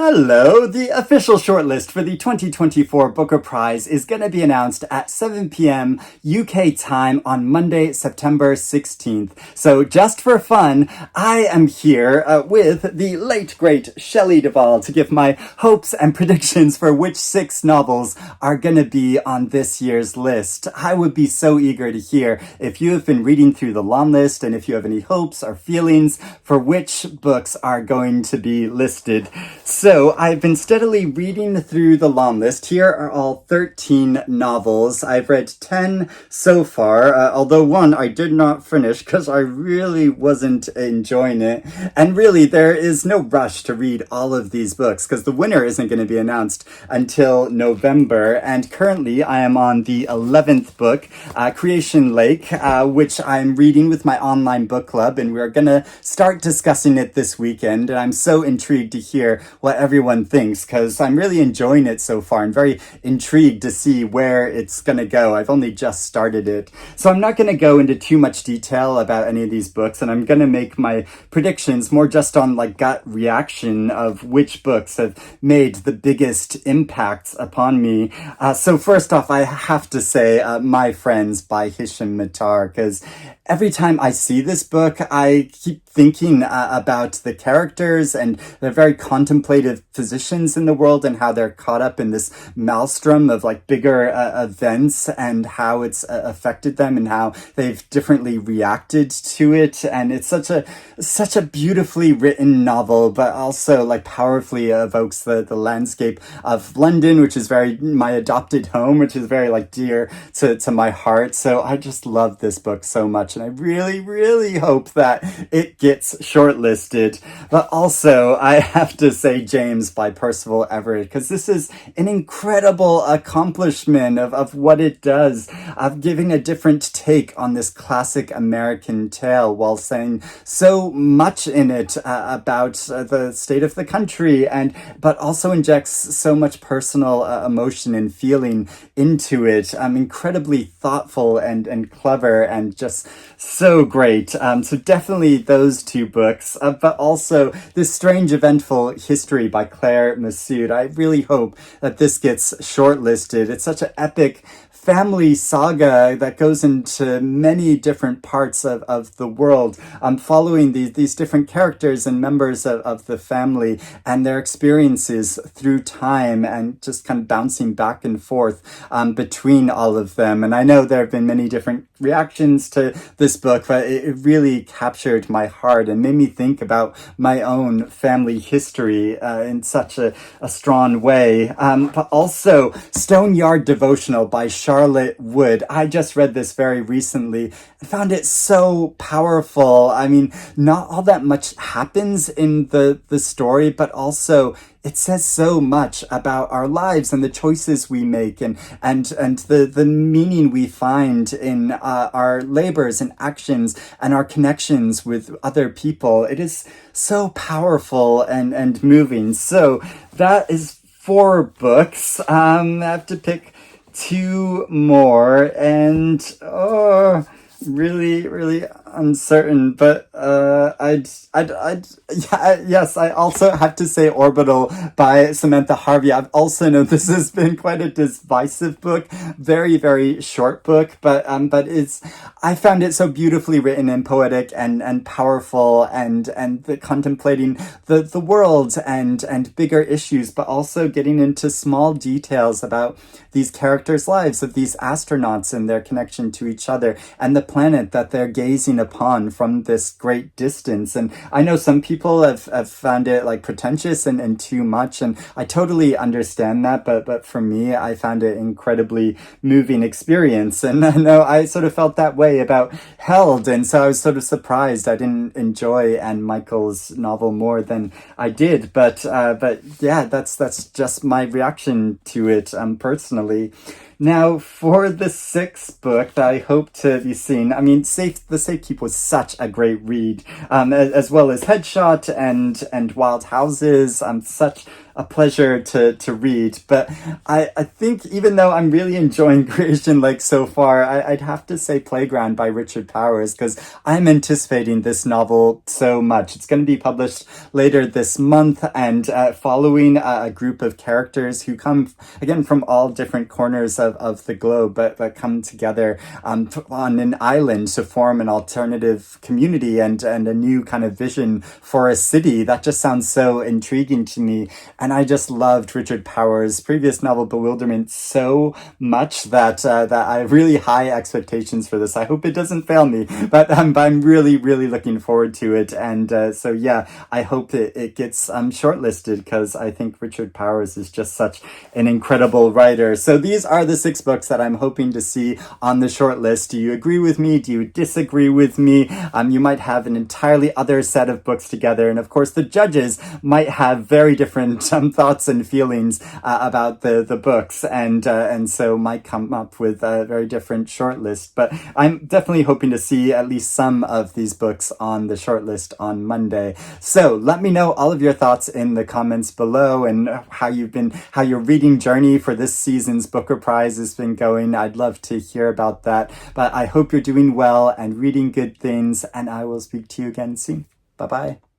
Hello! The official shortlist for the 2024 Booker Prize is going to be announced at 7 p.m. UK time on Monday, September 16th. So just for fun, I am here with the late, great Shelley Duvall to give my hopes and predictions for which 6 novels are going to be on this year's list. I would be so eager to hear if you have been reading through the long list and if you have any hopes or feelings for which books are going to be listed. So I've been steadily reading through the long list. Here are all 13 novels. I've read 10 so far, although one I did not finish because I really wasn't enjoying it. And really, there is no rush to read all of these books because the winner isn't going to be announced until November. And currently, I am on the 11th book, Creation Lake, which I'm reading with my online book club, and we're going to start discussing it this weekend. And I'm so intrigued to hear what everyone thinks because I'm really enjoying it so far and very intrigued to see where it's going to go. I've only just started it. So I'm not going to go into too much detail about any of these books, and I'm going to make my predictions more just on like gut reaction of which books have made the biggest impacts upon me. So first off, I have to say My Friends by Hisham Matar, because every time I see this book, I keep thinking about the characters and the very contemplative positions in the world and how they're caught up in this maelstrom of like bigger events and how it's affected them and how they've differently reacted to it. And it's such a beautifully written novel, but also like powerfully evokes the landscape of London, which is very my adopted home, which is very like dear to my heart. So I just love this book so much. And I really, really hope that it gets shortlisted. But also, I have to say James by Percival Everett, because this is an incredible accomplishment of what it does, of giving a different take on this classic American tale while saying so much in it about the state of the country, but also injects so much personal emotion and feeling into it. Incredibly thoughtful and clever and just so great. So definitely those 2 books, but also this strange eventful history by Messud. I really hope that this gets shortlisted. It's such an epic family saga that goes into many different parts of the world, following these different characters and members of the family and their experiences through time and just kind of bouncing back and forth between all of them. And I know there have been many different reactions to this book, but it really captured my heart and made me think about my own family history in such a strong way. But also Stone Yard Devotional by Charlotte Wood. I just read this very recently and found it so powerful. I mean, not all that much happens in the story, but also it says so much about our lives and the choices we make and the meaning we find in our labors and actions and our connections with other people. It is so powerful and moving. So that is 4 books. I have to pick 2 more, and really uncertain, but yes, I also have to say Orbital by Samantha Harvey. I've also known this has been quite a divisive book, very, very short book, but I found it so beautifully written and poetic and powerful and contemplating the world and bigger issues, but also getting into small details about these characters' lives of these astronauts and their connection to each other and the planet that they're gazing upon from this great distance. And I know some people have found it like pretentious and too much, and I totally understand that, but for me, I found it incredibly moving experience. And I know I sort of felt that way about Held, and so I was sort of surprised I didn't enjoy Anne Michael's novel more than I did, but yeah, that's just my reaction to it personally. Now, for the 6th book that I hope to be seen, I mean, the Safekeep was such a great read, as well as Headshot and Wild Houses, such a pleasure to read. But I think even though I'm really enjoying Creation like so far, I'd have to say Playground by Richard Powers, because I'm anticipating this novel so much. It's going to be published later this month, and following a group of characters who come, again, from all different corners of the globe, but come together on an island to form an alternative community and a new kind of vision for a city. That just sounds so intriguing to me. And I just loved Richard Powers' previous novel, Bewilderment, so much that I have really high expectations for this. I hope it doesn't fail me, but I'm really, really looking forward to it. And so, yeah, I hope it gets shortlisted, because I think Richard Powers is just such an incredible writer. So these are the 6 books that I'm hoping to see on the shortlist. Do you agree with me? Do you disagree with me? You might have an entirely other set of books together. And of course, the judges might have very different thoughts and feelings about the books, and so might come up with a very different shortlist. But I'm definitely hoping to see at least some of these books on the shortlist on Monday. So let me know all of your thoughts in the comments below, and how your reading journey for this season's Booker Prize has been going. I'd love to hear about that. But I hope you're doing well and reading good things, and I will speak to you again soon. Bye-bye.